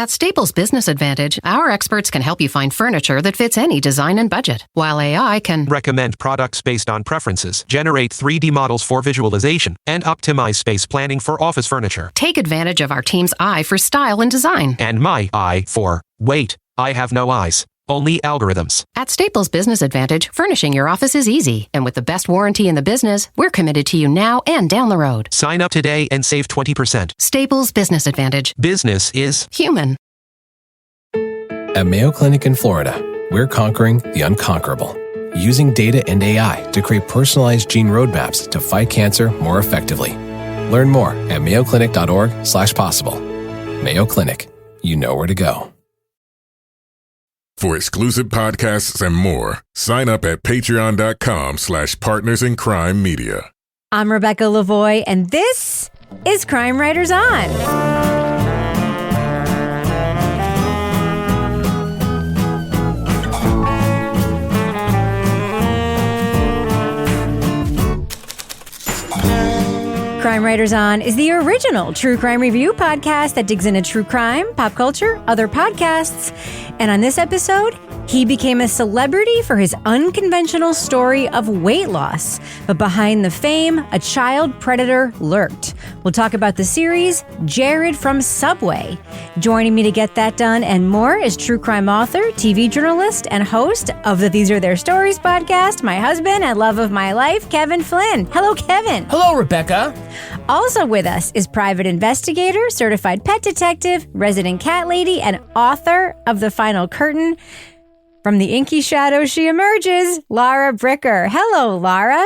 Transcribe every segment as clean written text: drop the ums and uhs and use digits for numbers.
At Staples Business Advantage, our experts can help you find furniture that fits any design and budget, while AI can recommend products based on preferences, generate 3D models for visualization, and optimize space planning for office furniture. take advantage of our team's eye for style and design. And my eye for, wait, I have no eyes. Only algorithms. At Staples Business Advantage, furnishing your office is easy. And with the best warranty in the business, we're committed to you now and down the road. Sign up today and save 20%. Staples Business Advantage. Business is human. At Mayo Clinic in Florida, we're conquering the unconquerable, using data and AI to create personalized gene roadmaps to fight cancer more effectively. Learn more at mayoclinic.org/possible. Mayo Clinic, you know where to go. For exclusive podcasts and more, sign up at patreon.com/partnersincrimemedia. I'm Rebecca Lavoie, and this is Crime Writers On. Crime Writers On is the original true crime review podcast that digs into true crime, pop culture, other podcasts. And on this episode, he became a celebrity for his unconventional story of weight loss. But behind the fame, a child predator lurked. We'll talk about the series, Jared from Subway. Joining me to get that done and more is true crime author, TV journalist, and host of the These Are Their Stories podcast, my husband and love of my life, Kevin Flynn. Hello, Kevin. Hello, Rebecca. Also with us is private investigator, certified pet detective, resident cat lady, and author of The Final Curtain. From the inky shadow she emerges, Lara Bricker. Hello, Lara.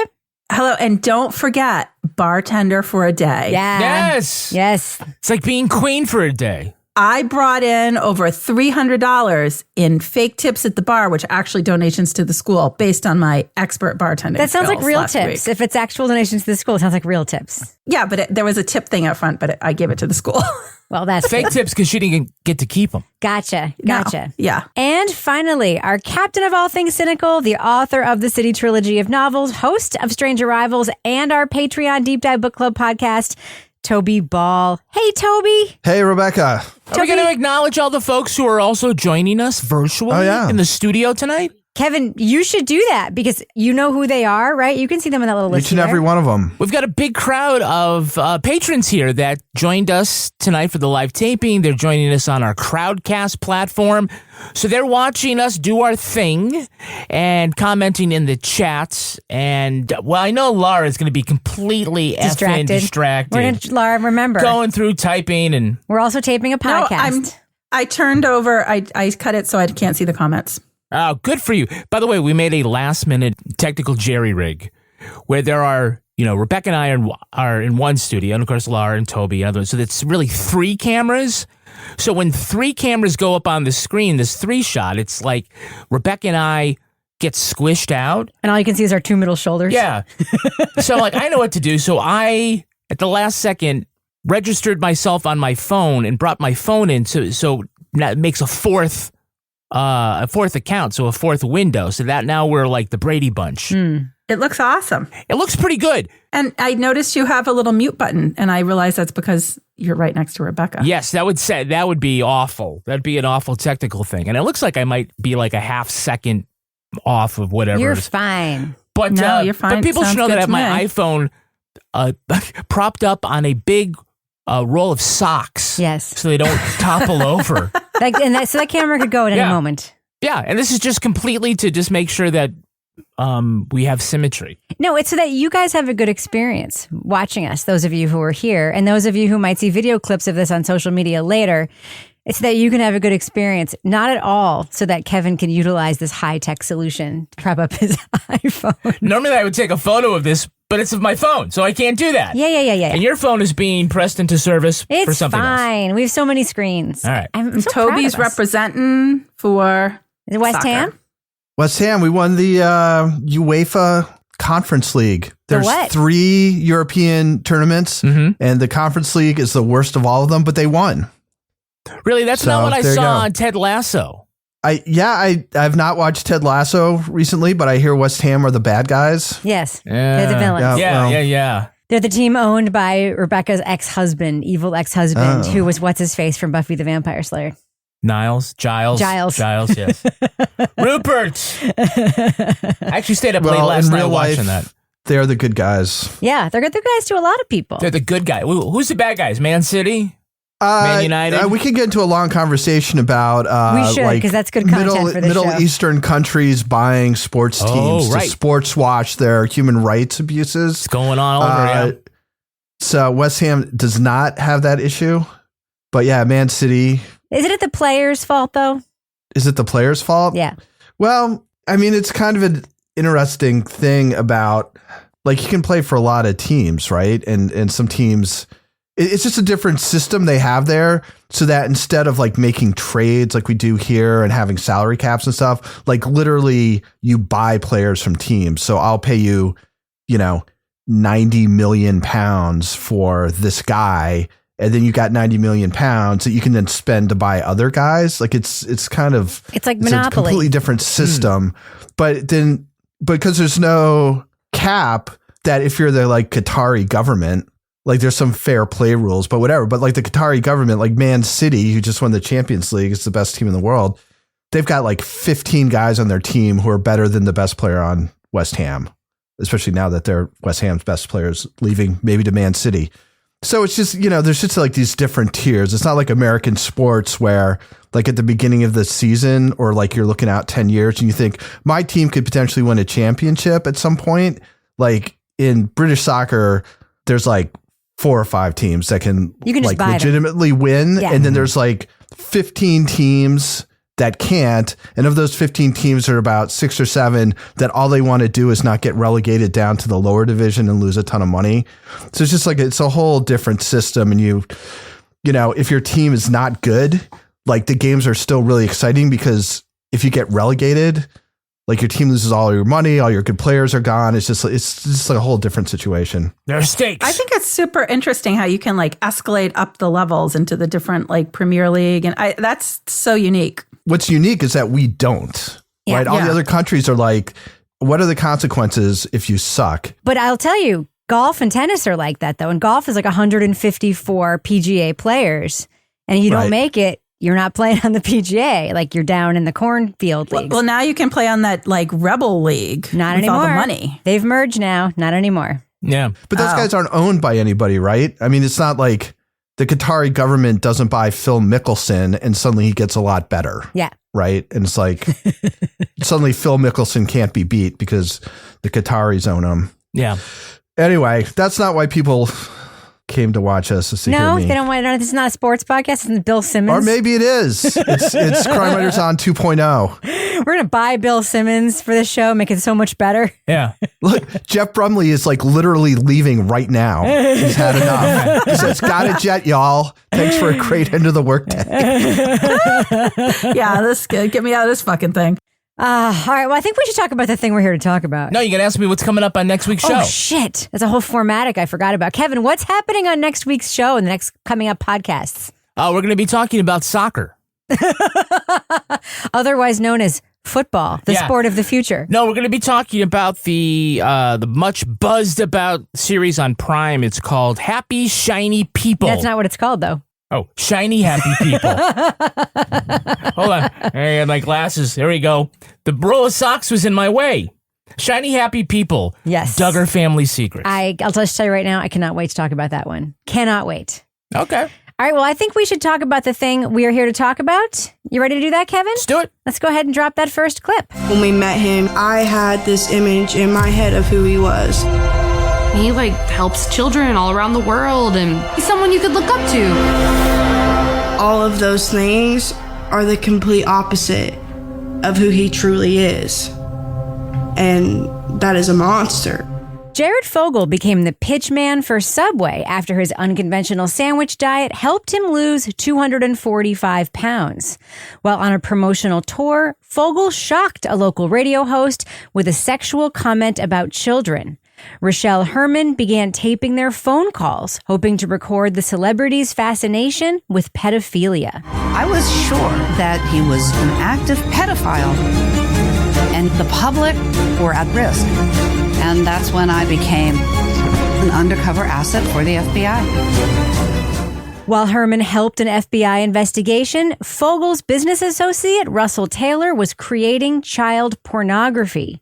Hello, and don't forget, bartender for a day. Yeah. Yes. Yes. It's like being queen for a day. I brought in over $300 in fake tips at the bar, which are actually donations to the school based on my expert bartending. That sounds like skills real last tips. week. If it's actual donations to the school, it sounds like real tips. Yeah, but there was a tip thing up front, but I gave it to the school. Well, that's Fake tips because she didn't get to keep them. Gotcha. No. Yeah. And finally, our captain of all things cynical, the author of the City Trilogy of novels, host of Strange Arrivals, and our Patreon Deep Dive Book Club podcast, Toby Ball. Hey, Toby. Hey, Rebecca. Are we going to acknowledge all the folks who are also joining us virtually in the studio tonight? Kevin, you should do that because you know who they are, right? You can see them in that little list. Each and every one of them. We've got a big crowd of patrons here that joined us tonight for the live taping. They're joining us on our Crowdcast platform. So they're watching us do our thing and commenting in the chats. And, well, I know Laura's going to be completely effing distracted. We're going to, Laura, remember. Going through typing and... We're also taping a podcast. No, I turned over, I cut it so I can't see the comments. Oh, good for you. By the way, we made a last-minute technical jerry rig where there are, Rebecca and I are in one studio, and of course, Laura and Toby and others. So it's really 3 cameras. So when 3 cameras go up on the screen, this 3-shot, it's like Rebecca and I get squished out. And all you can see is our 2 middle shoulders. Yeah. So I know what to do. So I, at the last second, registered myself on my phone and brought my phone in. So now it makes a fourth account, so a 4th window, so that now we're like the Brady Bunch. It looks awesome. It looks pretty good. And I noticed you have a little mute button, and I realized that's because you're right next to Rebecca. Yes, that would be awful. That'd be an awful technical thing. And it looks like I might be like a half second off of whatever. You're fine. But no, you're fine. But people Sounds should know that I have good my to iPhone propped up on a big roll of socks. Yes. So they don't topple over. So that camera could go at any moment. Yeah, and this is just completely to just make sure that we have symmetry. No, it's so that you guys have a good experience watching us, those of you who are here, and those of you who might see video clips of this on social media later. It's that you can have a good experience, not at all so that Kevin can utilize this high-tech solution to prop up his iPhone. Normally I would take a photo of this, but it's of my phone, so I can't do that. Yeah. And your phone is being pressed into service for something else. It's fine. We have so many screens. All right. I'm so Toby's proud of us. representing for Is it West soccer. Ham? West Ham, we won the UEFA Conference League. There's what? 3 European tournaments, and the Conference League is the worst of all of them, but they won. Really? That's not what I there you saw go. on Ted Lasso. I've not watched Ted Lasso recently, but I hear West Ham are the bad guys. Yes. They're the villains. Yeah. They're the team owned by Rebecca's ex-husband, evil ex-husband, who was what's-his-face from Buffy the Vampire Slayer. Giles, yes. Rupert! I actually stayed up late last night watching that. They're the good guys. Yeah, they're good guys to a lot of people. They're the good guy. Who's the bad guys? Man City? Man United? We could get into a long conversation about we should, because that's good content for the Middle show. Eastern countries buying sports teams to sports watch their human rights abuses. It's going on over here. So West Ham does not have that issue. But yeah, Man City. Is it the players' fault, though? Is it the players' fault? Yeah. Well, I mean, it's kind of an interesting thing about, like, you can play for a lot of teams, right? And some teams, it's just a different system they have there, so that instead of like making trades like we do here and having salary caps and stuff, like literally you buy players from teams. So I'll pay you, 90 million pounds for this guy. And then you got 90 million pounds that you can then spend to buy other guys. Like it's like Monopoly. a completely different system. But then, because there's no cap, that if you're the like Qatari government, like there's some fair play rules, but whatever. But like the Qatari government, like Man City, who just won the Champions League, it's the best team in the world. They've got like 15 guys on their team who are better than the best player on West Ham, especially now that they're West Ham's best players leaving maybe to Man City. So it's just, there's just like these different tiers. It's not like American sports where like at the beginning of the season or like you're looking out 10 years and you think my team could potentially win a championship at some point. Like in British soccer, there's like 4 or 5 teams that can like legitimately win. Yeah. And then there's like 15 teams that can't. And of those 15 teams, there are about 6 or 7 that all they want to do is not get relegated down to the lower division and lose a ton of money. So it's just like, it's a whole different system. And if your team is not good, like the games are still really exciting, because if you get relegated, like your team loses all your money, all your good players are gone. It's just like a whole different situation. There are stakes. I think it's super interesting how you can like escalate up the levels into the different like Premier League. And that's so unique. What's unique is that we don't, right? All the other countries are like, what are the consequences if you suck? But I'll tell you, golf and tennis are like that, though. And golf is like 154 PGA players. And if you don't make it, you're not playing on the PGA. Like you're down in the cornfield leagues. Well, now you can play on that like Rebel League. Not with anymore. All the money. They've merged now. Not anymore. Yeah. But those guys aren't owned by anybody, right? I mean, it's not like the Qatari government doesn't buy Phil Mickelson and suddenly he gets a lot better. Yeah. Right. And it's like suddenly Phil Mickelson can't be beat because the Qataris own him. Yeah. Anyway, that's not why people came to watch us. To hear me. They don't want to. This is not a sports podcast. It's Bill Simmons. Or maybe it is. It's Crime Writers on 2.0. We're going to buy Bill Simmons for this show, make it so much better. Yeah. Look, Jeff Brumley is like literally leaving right now. He's had enough. He says, got a jet, y'all. Thanks for a great end of the workday. Yeah, this is good. Get me out of this fucking thing. All right. Well, I think we should talk about the thing we're here to talk about. No, you can ask me what's coming up on next week's show. Oh, shit. That's a whole formatic I forgot about. Kevin, what's happening on next week's show and the next coming up podcasts? We're going to be talking about soccer. Otherwise known as football, the sport of the future. No, we're going to be talking about the much buzzed about series on Prime. It's called Happy Shiny People. That's not what it's called, though. Oh, shiny happy people. Hold on. I had my glasses. There we go. The roll of socks was in my way. Shiny happy people. Yes. Duggar Family Secrets. I'll just tell you right now, I cannot wait to talk about that one. Cannot wait. Okay. All right. Well, I think we should talk about the thing we are here to talk about. You ready to do that, Kevin? Let's do it. Let's go ahead and drop that first clip. When we met him, I had this image in my head of who he was. He helps children all around the world, and he's someone you could look up to. All of those things are the complete opposite of who he truly is. And that is a monster. Jared Fogle became the pitchman for Subway after his unconventional sandwich diet helped him lose 245 pounds. While on a promotional tour, Fogle shocked a local radio host with a sexual comment about children. Rochelle Herman began taping their phone calls, hoping to record the celebrity's fascination with pedophilia. I was sure that he was an active pedophile and the public were at risk. And that's when I became an undercover asset for the FBI. While Herman helped an FBI investigation, Fogle's business associate, Russell Taylor, was creating child pornography.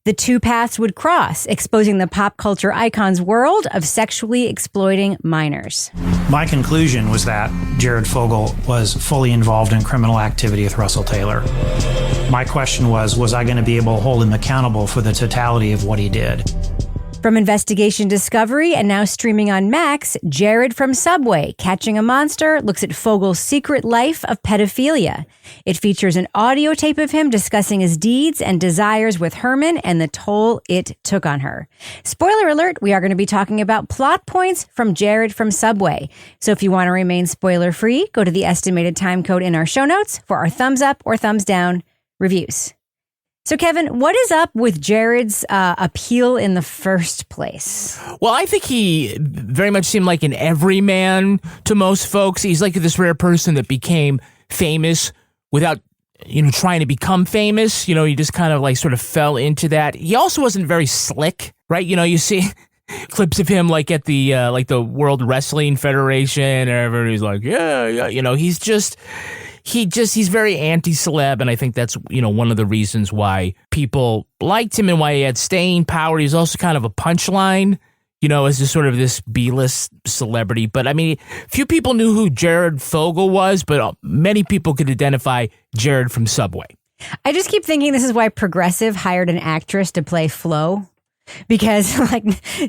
The two paths would cross, exposing the pop culture icon's world of sexually exploiting minors. My conclusion was that Jared Fogle was fully involved in criminal activity with Russell Taylor. My question was I going to be able to hold him accountable for the totality of what he did? From Investigation Discovery and now streaming on Max, Jared from Subway, Catching a Monster, looks at Fogle's secret life of pedophilia. It features an audio tape of him discussing his deeds and desires with Herman and the toll it took on her. Spoiler alert, we are going to be talking about plot points from Jared from Subway. So if you want to remain spoiler-free, go to the estimated time code in our show notes for our thumbs up or thumbs down reviews. So, Kevin, what is up with Jared's appeal in the first place? Well, I think he very much seemed like an everyman to most folks. He's like this rare person that became famous without, trying to become famous. He just kind of sort of fell into that. He also wasn't very slick, right? You see clips of him at the World Wrestling Federation, and everybody's like, yeah. He's very anti-celeb, and I think that's, one of the reasons why people liked him and why he had staying power. He's also kind of a punchline, as just sort of this B-list celebrity. But, few people knew who Jared Fogle was, but many people could identify Jared from Subway. I just keep thinking this is why Progressive hired an actress to play Flo. Because,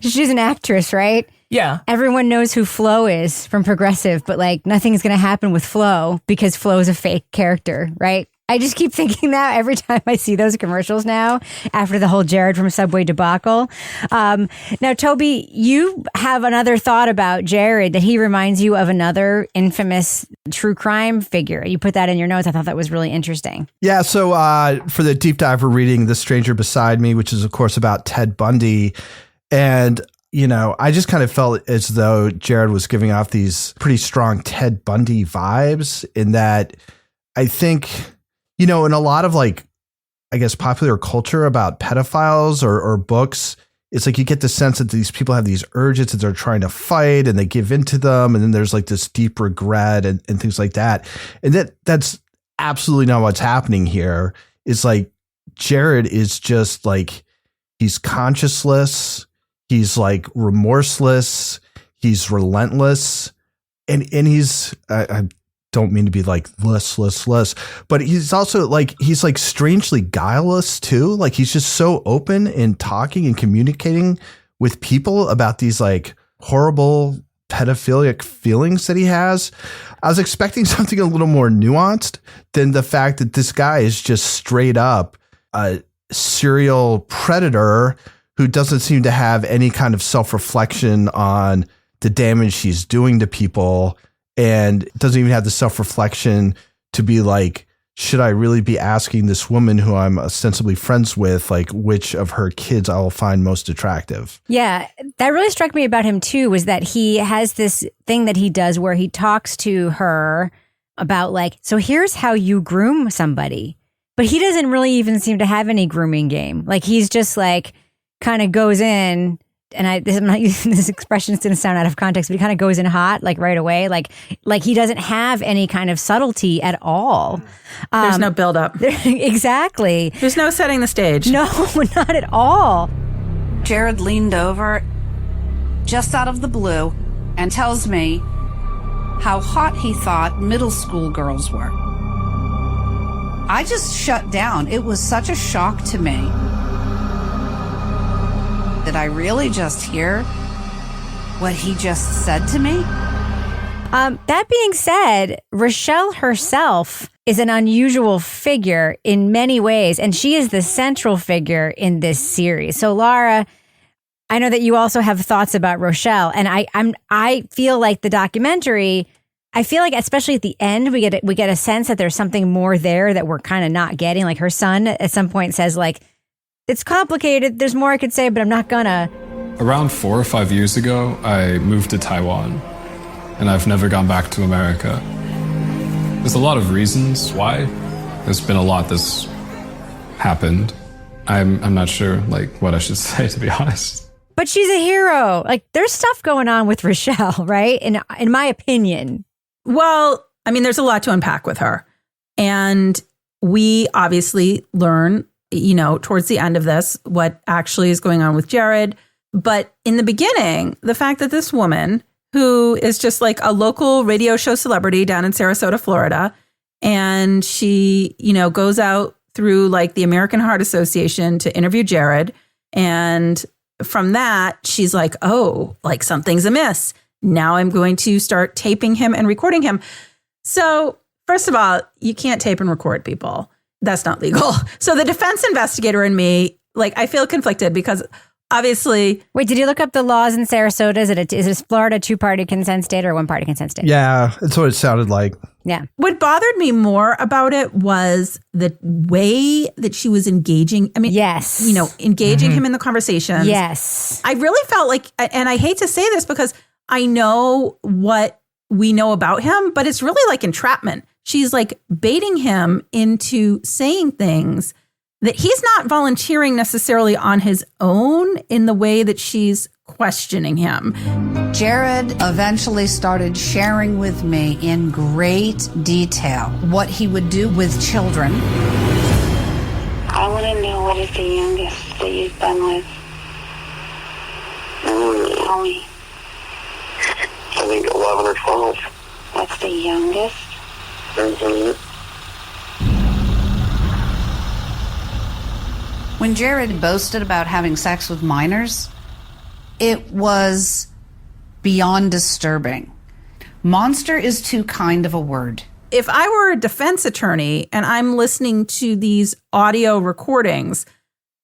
she's an actress, right? Yeah. Everyone knows who Flo is from Progressive, but, nothing's going to happen with Flo because Flo is a fake character, right? I just keep thinking that every time I see those commercials now after the whole Jared from Subway debacle. Now, Toby, you have another thought about Jared, that he reminds you of another infamous true crime figure. You put that in your notes. I thought that was really interesting. Yeah. So for the deep dive, we're reading The Stranger Beside Me, which is, of course, about Ted Bundy. And I just kind of felt as though Jared was giving off these pretty strong Ted Bundy vibes, in that I think, in a lot of popular culture about pedophiles or books, it's you get the sense that these people have these urges that they're trying to fight and they give into them. And then there's this deep regret and things like that. And that's absolutely not what's happening here. It's Jared is just he's conscienceless. He's remorseless. He's relentless. And he's, I don't mean to be less, but he's also he's strangely guileless too. He's just so open in talking and communicating with people about these horrible pedophilic feelings that he has. I was expecting something a little more nuanced than the fact that this guy is just straight up a serial predator who doesn't seem to have any kind of self-reflection on the damage he's doing to people, and doesn't even have the self-reflection to be should I really be asking this woman who I'm ostensibly friends with, which of her kids I will find most attractive? Yeah, that really struck me about him too, was that he has this thing that he does where he talks to her about so here's how you groom somebody. But he doesn't really even seem to have any grooming game. He's just kind of goes in, and I'm not using this expression, it's going to sound out of context, but he kind of goes in hot, right away. He doesn't have any kind of subtlety at all. There's no buildup. Exactly. There's no setting the stage. No, not at all. Jared leaned over just out of the blue and tells me how hot he thought middle school girls were. I just shut down. It was such a shock to me. Did I really just hear what he just said to me? That being said, Rochelle herself is an unusual figure in many ways, and she is the central figure in this series. So, Laura, I know that you also have thoughts about Rochelle, and I feel like the documentary, especially at the end, we get a sense that there's something more there that we're kind of not getting. Her son at some point says it's complicated. There's more I could say, but I'm not gonna. Around 4 or 5 years ago, I moved to Taiwan, and I've never gone back to America. There's a lot of reasons why. There's been a lot that's happened. I'm not sure what I should say, to be honest. But she's a hero. Like, there's stuff going on with Rochelle, right? In my opinion. Well, I mean, there's a lot to unpack with her. And we obviously learn, towards the end of this, what actually is going on with Jared. But in the beginning, the fact that this woman, who is just like a local radio show celebrity down in Sarasota, Florida, and she, goes out through like the American Heart Association to interview Jared. And from that, she's like, oh, like something's amiss. Now I'm going to start taping him and recording him. So first of all, you can't tape and record people. That's not legal. So the defense investigator in me, like, I feel conflicted because obviously. Wait, did you look up the laws in Sarasota? Is Florida a 2-party consent state or a 1-party consent state? Yeah, that's what it sounded like. Yeah. What bothered me more about it was the way that she was engaging. I mean, yes, engaging him in the conversations. Yes. I really felt like, and I hate to say this because I know what we know about him, but it's really like entrapment. She's like baiting him into saying things that he's not volunteering necessarily on his own in the way that she's questioning him. Jared eventually started sharing with me in great detail what he would do with children. I want to know, what is the youngest that you've been with? Tell me. I think 11 or 12. That's the youngest? Mm-hmm. When Jared boasted about having sex with minors, it was beyond disturbing. Monster is too kind of a word. If I were a defense attorney and I'm listening to these audio recordings,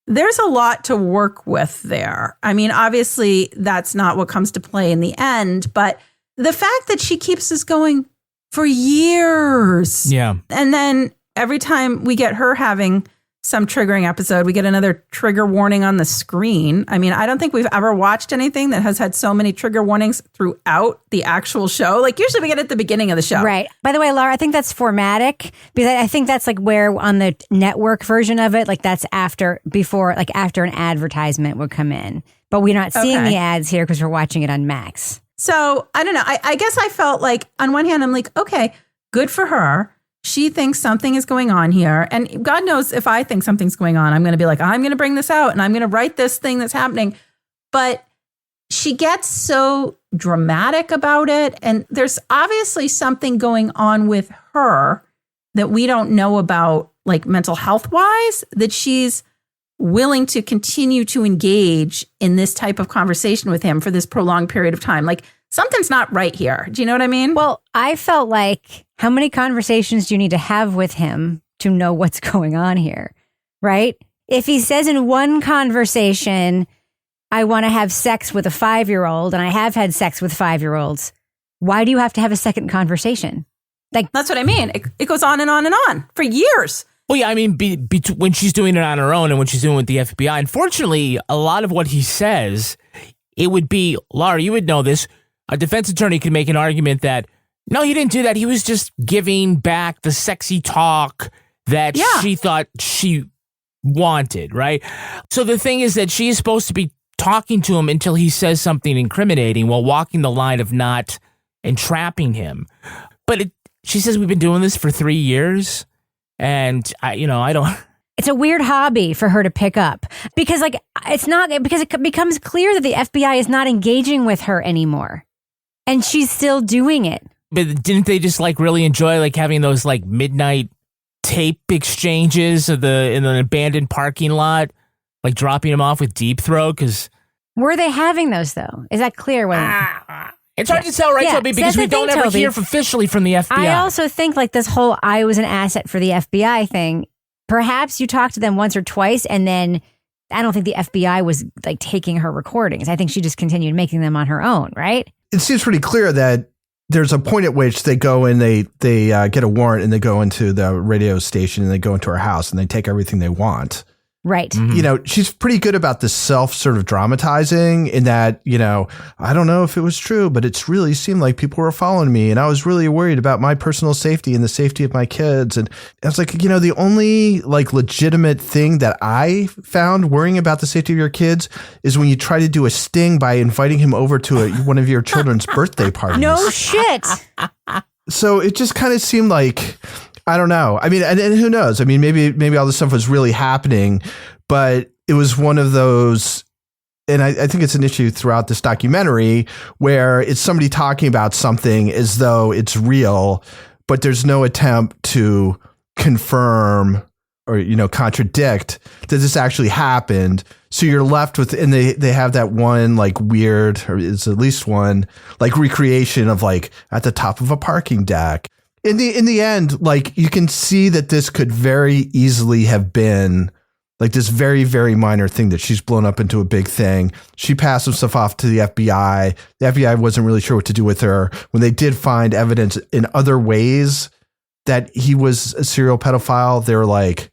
there's a lot to work with there. I mean, obviously, that's not what comes to play in the end, but the fact that she keeps this going for years. Yeah. And then every time we get her having some triggering episode, we get another trigger warning on the screen. I mean, I don't think we've ever watched anything that has had so many trigger warnings throughout the actual show. Like, usually we get it at the beginning of the show. Right. By the way, Laura, I think that's formatic, because I think that's like where on the network version of it, like that's after an advertisement would come in. But we're not seeing the ads here because we're watching it on Max. So I don't know. I guess I felt like on one hand, I'm like, okay, good for her. She thinks something is going on here. And God knows if I think something's going on, I'm going to be like, I'm going to bring this out and I'm going to write this thing that's happening. But she gets so dramatic about it. And there's obviously something going on with her that we don't know about, like mental health wise, that she's willing to continue to engage in this type of conversation with him for this prolonged period of time. Like, something's not right here. Do you know what I mean? Well, I felt like, how many conversations do you need to have with him to know what's going on here? Right? If he says in one conversation, I want to have sex with a 5-year-old, and I have had sex with 5-year-olds, why do you have to have a second conversation? Like, that's what I mean. It goes on and on and on for years. Well, yeah, I mean, when she's doing it on her own and when she's doing it with the FBI, unfortunately, a lot of what he says, it would be, Laura, you would know this, a defense attorney could make an argument that, no, he didn't do that. He was just giving back the sexy talk that she thought she wanted, right? So the thing is that she is supposed to be talking to him until he says something incriminating while walking the line of not entrapping him. But she says, we've been doing this for 3 years. And I don't. It's a weird hobby for her to pick up because it becomes clear that the FBI is not engaging with her anymore. And she's still doing it. But didn't they just like really enjoy like having those like midnight tape exchanges in an abandoned parking lot, like dropping him off with Deep Throat? Because were they having those though? Is that clear? It's hard to tell, right, Toby? Because we don't ever hear officially from the FBI. I also think like this whole I was an asset for the FBI thing, perhaps you talked to them once or twice and then I don't think the FBI was like taking her recordings. I think she just continued making them on her own, right? It seems pretty clear that there's a point at which they go and they get a warrant and they go into the radio station and they go into her house and they take everything they want. Right. You know, she's pretty good about the self sort of dramatizing in that, you know, I don't know if it was true, but it's really seemed like people were following me and I was really worried about my personal safety and the safety of my kids. And I was like, you know, the only like legitimate thing that I found worrying about the safety of your kids is when you try to do a sting by inviting him over to one of your children's birthday parties. No shit. So it just kind of seemed like, I don't know. I mean, and who knows? I mean, maybe all this stuff was really happening, but it was one of those, and I think it's an issue throughout this documentary where it's somebody talking about something as though it's real, but there's no attempt to confirm or, you know, contradict that this actually happened. So you're left with, and they have that one like weird, or it's at least one like recreation of like at the top of a parking deck. In the end, like you can see that this could very easily have been like this very, very minor thing that she's blown up into a big thing. She passed some stuff off to the FBI. The FBI wasn't really sure what to do with her. When they did find evidence in other ways that he was a serial pedophile, they were like,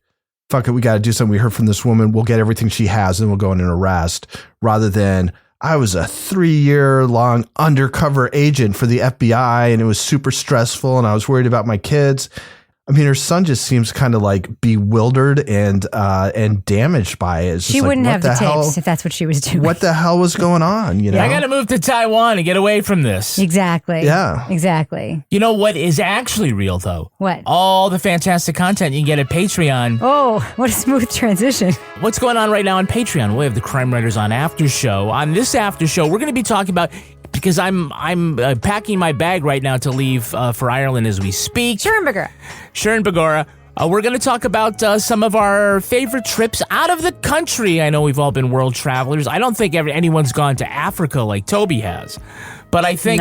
fuck it, we got to do something. We heard from this woman. We'll get everything she has and we'll go in and arrest, rather than I was a 3-year-long undercover agent for the FBI and it was super stressful and I was worried about my kids. I mean, her son just seems kind of like bewildered and damaged by it. It's She just wouldn't like, have the tapes if that's what she was doing. What the hell was going on? You know, I got to move to Taiwan and get away from this. Exactly. Yeah. Exactly. You know what is actually real, though? What? All the fantastic content you can get at Patreon. Oh, what a smooth transition. What's going on right now on Patreon? We have the Crime Writers on After Show. On this After Show, we're going to be talking about, because I'm packing my bag right now to leave for Ireland as we speak. Sharon Bagora. We're going to talk about some of our favorite trips out of the country. I know we've all been world travelers. I don't think anyone's gone to Africa like Toby has. But I think...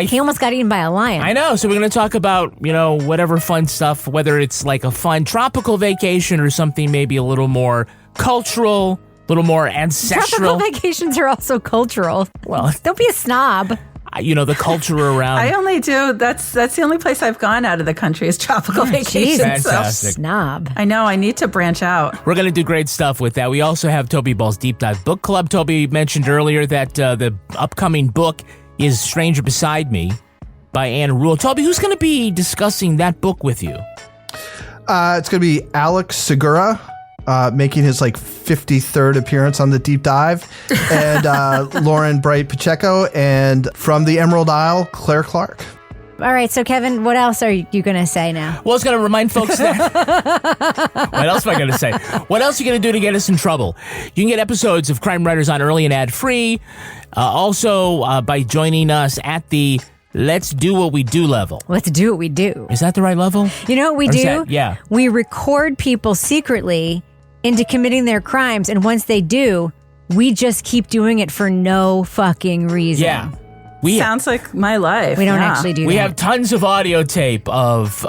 he almost got eaten by a lion. I know. So we're going to talk about, you know, whatever fun stuff, whether it's like a fun tropical vacation or something maybe a little more cultural, a little more ancestral. Tropical vacations are also cultural. Well, don't be a snob. You know, the culture around. I only do. That's the only place I've gone out of the country is tropical vacations. Fantastic. Snob. I know. I need to branch out. We're going to do great stuff with that. We also have Toby Ball's Deep Dive Book Club. Toby mentioned earlier that the upcoming book is Stranger Beside Me by Ann Rule. Toby, who's going to be discussing that book with you? It's going to be Alex Segura. Making his like 53rd appearance on the Deep Dive, and Lauren Bright Pacheco, and from the Emerald Isle, Claire Clark. All right, so Kevin, what else are you going to say now? Well, I was going to remind folks that... What else am I going to say? What else are you going to do to get us in trouble? You can get episodes of Crime Writers on early and ad-free. Also, by joining us at the Let's Do What We Do level. Let's do what we do. Is that the right level? You know what we do? Yeah. We record people secretly into committing their crimes, and once they do, we just keep doing it for no fucking reason. Yeah. Sounds like my life. We don't actually do that. We have tons of audio tape of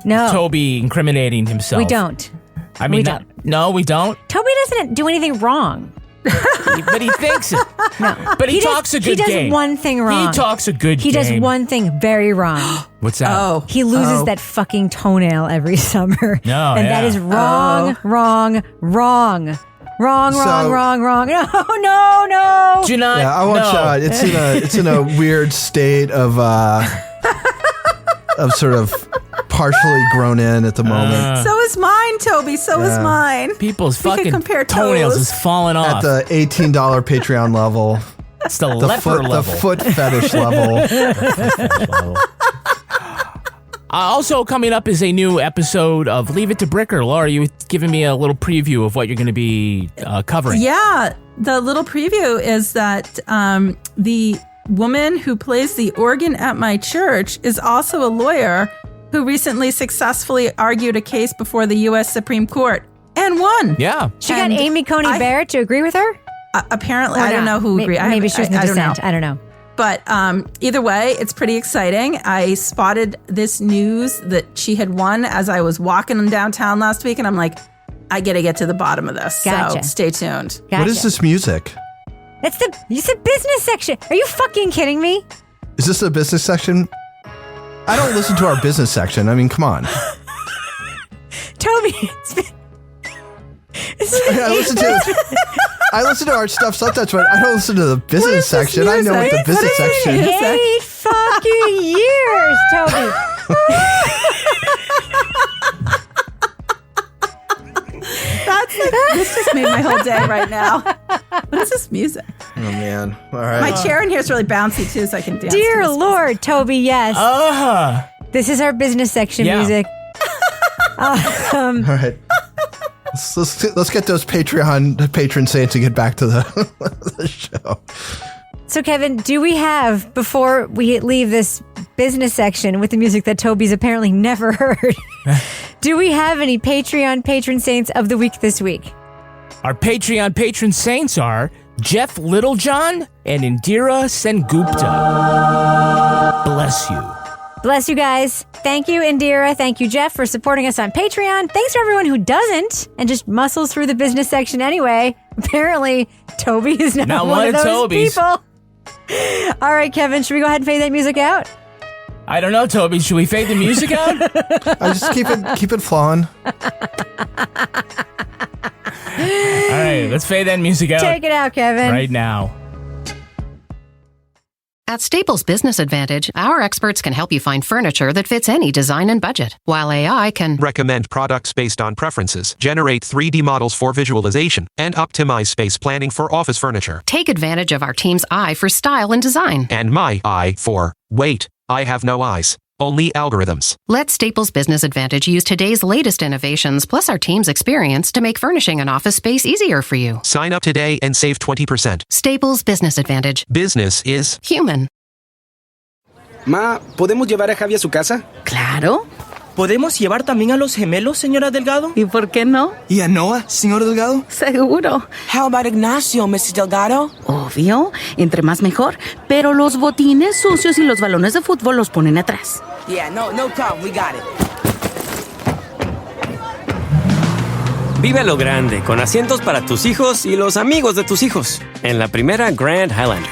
Toby incriminating himself. We don't. I mean, no, we don't. Toby doesn't do anything wrong. But he thinks it. No. But he talks a good game. He does one thing wrong. He talks a good game. He does one thing very wrong. What's that? He loses that fucking toenail every summer. No, and that is wrong. Wrong. No. Do not. Yeah, I want you. It's in a weird state of sort of partially grown in at the moment. So is mine, Toby. So is mine. People's We fucking can compare toenails toes. is falling off. At the $18 Patreon level. It's the leper level. The foot fetish level. Also coming up is a new episode of Leave It to Bricker. Laura, you were giving me a little preview of what you're going to be covering. Yeah, the little preview is that the woman who plays the organ at my church is also a lawyer who recently successfully argued a case before the U.S. Supreme Court and won. Yeah. She got Amy Coney Barrett to agree with her? Apparently, I don't know who agreed. Maybe she was in the dissent. I don't know. But either way, it's pretty exciting. I spotted this news that she had won as I was walking downtown last week, and I'm like, I got to get to the bottom of this. Gotcha. So stay tuned. Gotcha. What is this music? It's the business section. Are you fucking kidding me? Is this a business section? I don't listen to our business section. I mean, come on. Toby, it's I listen to our stuff sometimes, but I don't listen to the business section. I know what the business section is. 8 fucking years, Toby. That's like, this just made my whole day right now. What is this music? Oh, man. All right. My chair in here is really bouncy, too, so I can dance. Dear Lord, Toby, yes. This is our business section music. All right. Let's get those patron saints and get back to the show. So, Kevin, do we have, before we leave this business section with the music that Toby's apparently never heard, do we have any Patreon patron saints of the week this week? Our Patreon patron saints are Jeff Littlejohn and Indira Sengupta. Bless you. Bless you guys. Thank you, Indira. Thank you, Jeff, for supporting us on Patreon. Thanks to everyone who doesn't and just muscles through the business section anyway. Apparently, Toby is not one of those Toby's people. All right, Kevin, should we go ahead and fade that music out? I don't know, Toby. Should we fade the music out? I just keep it flowing. All right, let's fade that music out. Take it out, Kevin. Right now. At Staples Business Advantage, our experts can help you find furniture that fits any design and budget, while AI can recommend products based on preferences, generate 3D models for visualization, and optimize space planning for office furniture. take advantage of our team's eye for style and design. And my eye for, wait, I have no eyes. Only algorithms. Let Staples Business Advantage use today's latest innovations plus our team's experience to make furnishing an office space easier for you. Sign up today and save 20%. Staples Business Advantage. Business is human. Ma, ¿podemos llevar a Javi a su casa? Claro. ¿Podemos llevar también a los gemelos, señora Delgado? ¿Y por qué no? ¿Y a Noah, señor Delgado? Seguro. How about Ignacio, Mrs. Delgado? Obvio, entre más mejor. Pero los botines sucios y los balones de fútbol los ponen atrás. Yeah, no problem, we got it. Vive a lo grande, con asientos para tus hijos y los amigos de tus hijos. En la primera Grand Highlander.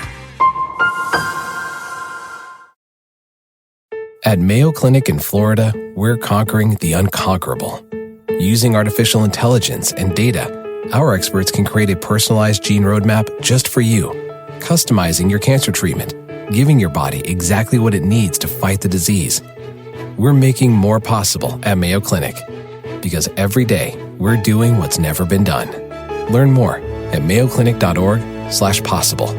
At Mayo Clinic in Florida, we're conquering the unconquerable. Using artificial intelligence and data, our experts can create a personalized gene roadmap just for you, customizing your cancer treatment, giving your body exactly what it needs to fight the disease. We're making more possible at Mayo Clinic, because every day we're doing what's never been done. Learn more at mayoclinic.org/possible.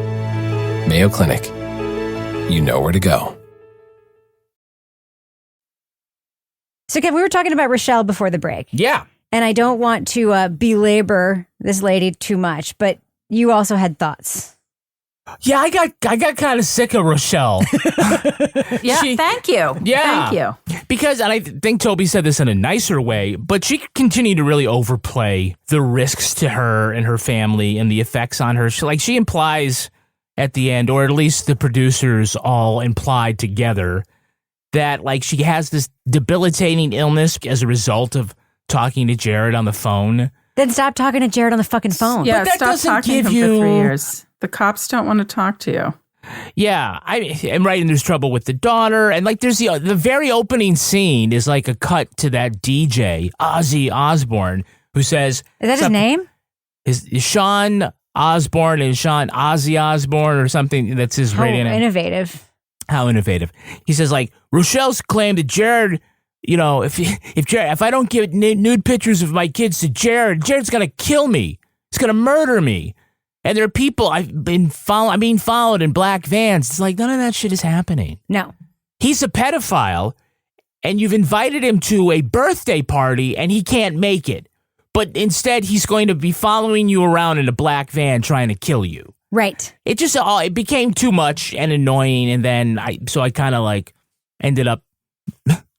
Mayo Clinic. You know where to go. So, Kevin, we were talking about Rochelle before the break. Yeah. And I don't want to belabor this lady too much, but you also had thoughts. Yeah, I got kind of sick of Rochelle. Yeah, thank you. Yeah. Thank you. Because, and I think Toby said this in a nicer way, but she continued to really overplay the risks to her and her family and the effects on her. She implies at the end, or at least the producers all implied together, that she has this debilitating illness as a result of talking to Jared on the phone. Then stop talking to Jared on the fucking phone. Yeah, But that stop doesn't talking give to him you- for 3 years. The cops don't want to talk to you. Yeah, I'm right, and there's trouble with the daughter, and there's the very opening scene is a cut to that DJ, Ozzy Osbourne, who says... Is that his name? Is Sean Osbourne and Sean Ozzy Osbourne or something, that's his radio name. Innovative. How innovative. He says, Rochelle's claimed that Jared, if I don't give nude pictures of my kids to Jared's going to kill me. He's going to murder me. And there are people I'm being followed in black vans. It's none of that shit is happening. No. He's a pedophile, and you've invited him to a birthday party, and he can't make it. But instead, he's going to be following you around in a black van trying to kill you. Right. It just it became too much and annoying, and then I kind of ended up.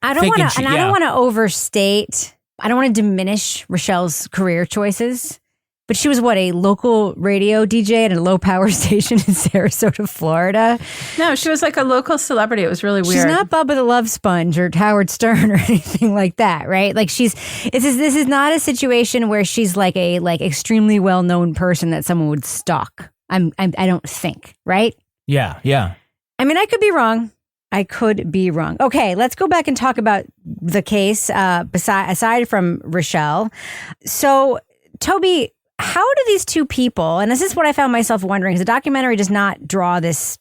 I don't want to, and I don't want to overstate. I don't want to diminish Rochelle's career choices, but she was a local radio DJ at a low power station in Sarasota, Florida. No, she was a local celebrity. It was really weird. She's not Bubba the Love Sponge or Howard Stern or anything like that, right? This is not a situation where she's a extremely well known person that someone would stalk. I don't think, right? Yeah, yeah. I mean, I could be wrong. Okay, let's go back and talk about the case aside from Rochelle. So, Toby, how do these two people, and this is what I found myself wondering, because the documentary does not draw this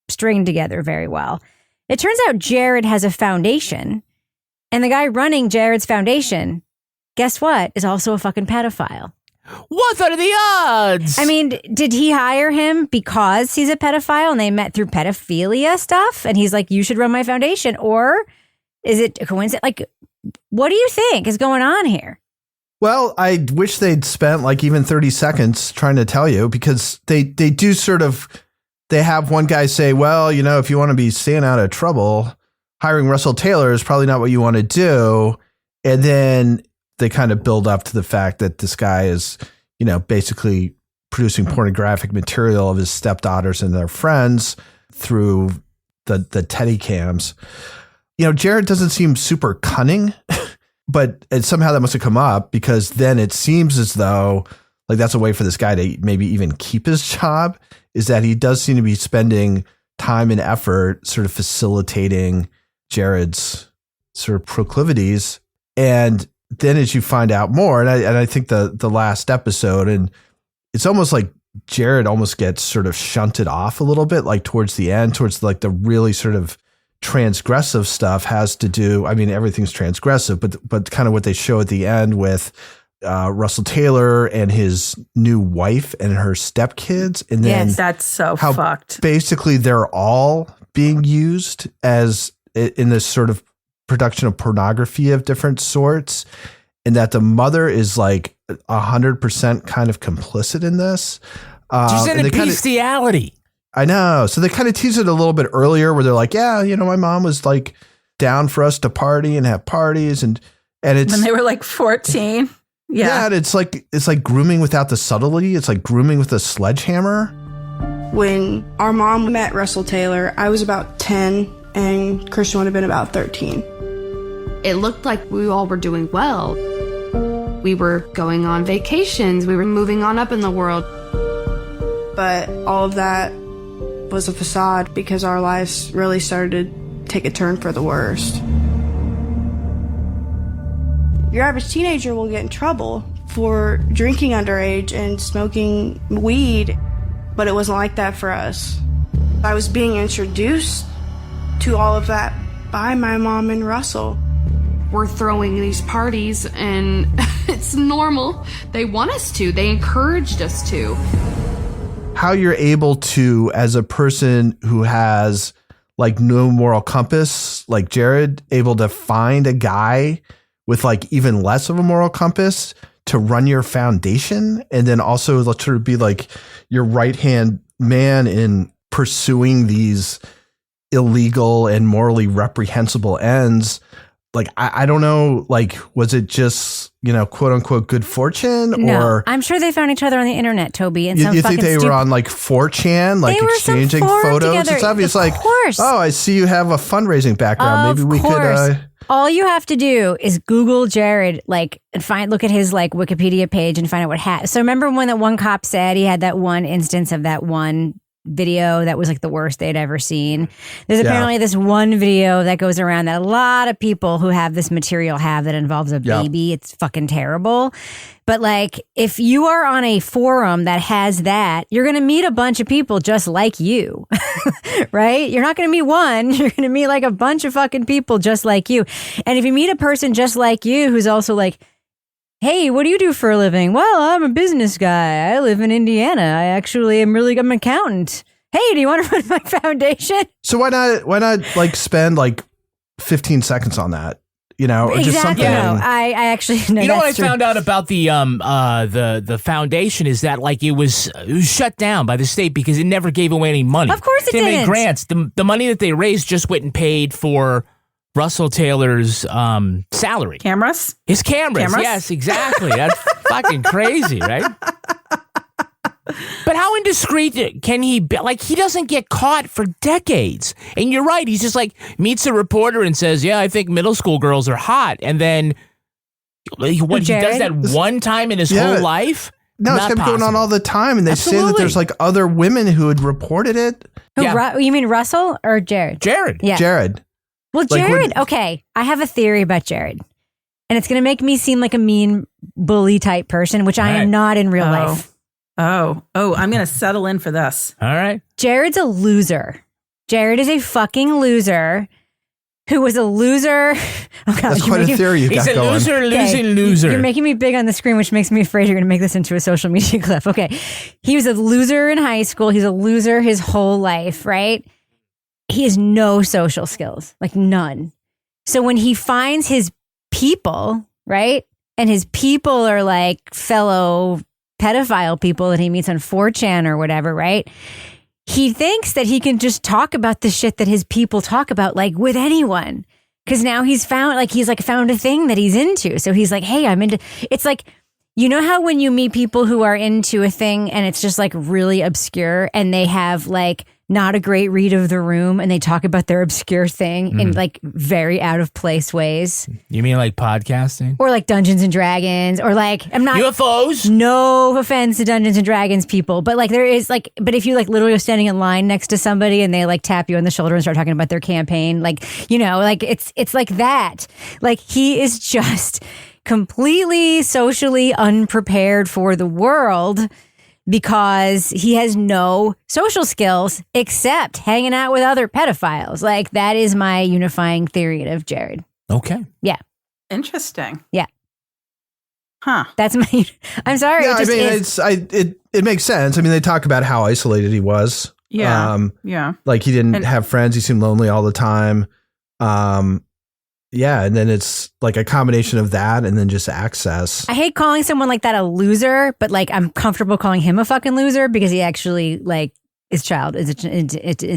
string together very well. It turns out Jared has a foundation, and the guy running Jared's foundation, guess what, is also a fucking pedophile. What are the odds? I mean, did he hire him because he's a pedophile and they met through pedophilia stuff? And he's like, you should run my foundation. Or is it a coincidence? Like, what do you think is going on here? Well, I wish they'd spent like even 30 seconds trying to tell you, because they do sort of, they have one guy say, well, you know, if you want to be staying out of trouble, hiring Russell Taylor is probably not what you want to do. And then they kind of build up to the fact that this guy is, you know, basically producing pornographic material of his stepdaughters and their friends through the teddy cams. You know, Jared doesn't seem super cunning, but somehow that must have come up, because then it seems as though like that's a way for this guy to maybe even keep his job, is that he does seem to be spending time and effort sort of facilitating Jared's sort of proclivities. And then as you find out more, and I think the last episode, and it's almost like Jared almost gets sort of shunted off a little bit, like towards the end, towards like the really sort of transgressive stuff has to do. I mean, everything's transgressive, but kind of what they show at the end with Russell Taylor and his new wife and her stepkids. And then yes, that's so how fucked. Basically, they're all being used as in this sort of production of pornography of different sorts, and that the mother is like 100% kind of complicit in this. She's in a bestiality. I know. So they kind of tease it a little bit earlier where they're like, yeah, you know, my mom was like down for us to party and have parties. And it's when they were like 14. Yeah. And it's like grooming without the subtlety. It's like grooming with a sledgehammer. When our mom met Russell Taylor, I was about 10 and Christian would have been about 13. It looked like we all were doing well. We were going on vacations. We were moving on up in the world. But all of that was a facade, because our lives really started to take a turn for the worst. Your average teenager will get in trouble for drinking underage and smoking weed, but it wasn't like that for us. I was being introduced to all of that by my mom and Russell. We're throwing these parties and it's normal. They want us to. They encouraged us to. How you're able to, as a person who has like no moral compass, like Jared, able to find a guy with like even less of a moral compass to run your foundation, and then also sort of be like your right-hand man in pursuing these illegal and morally reprehensible ends. Like, I don't know, like, was it just, you know, quote unquote good fortune? No, or I'm sure they found each other on the internet, Toby. And you think they were on like 4chan, like exchanging photos and stuff? It's like, oh, I see you have a fundraising background. Maybe we could. All you have to do is Google Jared, like, and look at his like Wikipedia page and find out what happened. So remember when that one cop said he had that one instance of that one video that was like the worst they'd ever seen? There's apparently this one video that goes around that a lot of people who have this material have, that involves a baby. It's fucking terrible. But like, if you are on a forum that has that, you're going to meet a bunch of people just like you, right? You're not going to meet one. You're going to meet like a bunch of fucking people just like you. And if you meet a person just like you who's also like, hey, what do you do for a living? Well, I'm a business guy. I live in Indiana. I'm an accountant. Hey, do you want to run my foundation? So why not like spend like 15 seconds on that? You know, or just something. No, I actually know. You know what I found out about the foundation is that like it was shut down by the state because it never gave away any money. Of course it didn't. They made grants. The money that they raised just went and paid for Russell Taylor's salary. Cameras? His cameras. Yes, exactly. That's fucking crazy, right? But how indiscreet can he be? Like, he doesn't get caught for decades. And you're right. He's just like, meets a reporter and says, yeah, I think middle school girls are hot. And then he does that one time in his whole life? No, it's going on all the time. And they say that there's like other women who had reported it. You mean Russell or Jared? Jared. Yeah. Jared. Well, Jared, okay. I have a theory about Jared. And it's going to make me seem like a mean bully type person, which I am not in real life. I'm going to settle in for this. All right. Jared's a loser. Jared is a fucking loser who was a loser. Oh, God, that's quite a theory you got going. He's a loser. You're making me big on the screen, which makes me afraid you're going to make this into a social media clip. Okay. He was a loser in high school. He's a loser his whole life, right? He has no social skills, like none. So when he finds his people, right? And his people are like fellow pedophile people that he meets on 4chan or whatever, right? He thinks that he can just talk about the shit that his people talk about, like with anyone. Because now he's found a thing that he's into. So he's like, hey, I'm into, it's like, you know how when you meet people who are into a thing and it's just like really obscure and they have like not a great read of the room and they talk about their obscure thing in like very out of place ways. You mean like podcasting? Or like Dungeons and Dragons, or like, I'm not UFOs. No offense to Dungeons and Dragons people, but like there is like, but if you like literally are standing in line next to somebody and they like tap you on the shoulder and start talking about their campaign, like, you know, like it's like that. Like he is just completely socially unprepared for the world because he has no social skills except hanging out with other pedophiles. Like that is my unifying theory of Jared. Okay. Yeah. Interesting. Yeah. Huh. That's my, I'm sorry. Yeah, it makes sense. I mean, they talk about how isolated he was. Yeah. Yeah. Like he didn't have friends. He seemed lonely all the time. Yeah, and then it's like a combination of that and then just access. I hate calling someone like that a loser, but like I'm comfortable calling him a fucking loser because he actually like his child is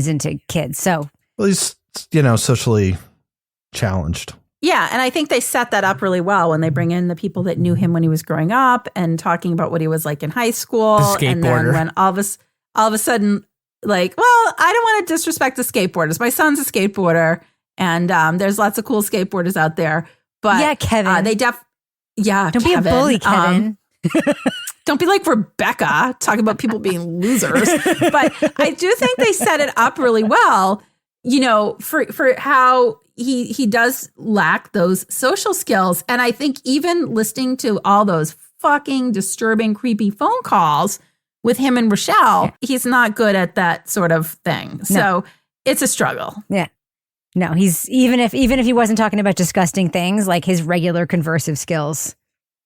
into kids. So well, he's, you know, socially challenged. Yeah, and I think they set that up really well when they bring in the people that knew him when he was growing up and talking about what he was like in high school. And then when all of a sudden, like, well, I don't want to disrespect the skateboarders. My son's a skateboarder. And there's lots of cool skateboarders out there, but yeah, Kevin, don't be a bully, Kevin. Don't be like Rebecca talking about people being losers. But I do think they set it up really well, you know, for how he does lack those social skills. And I think even listening to all those fucking disturbing, creepy phone calls with him and Rochelle, he's not good at that sort of thing. So it's a struggle. Yeah. No, he's even if he wasn't talking about disgusting things, like his regular conversive skills,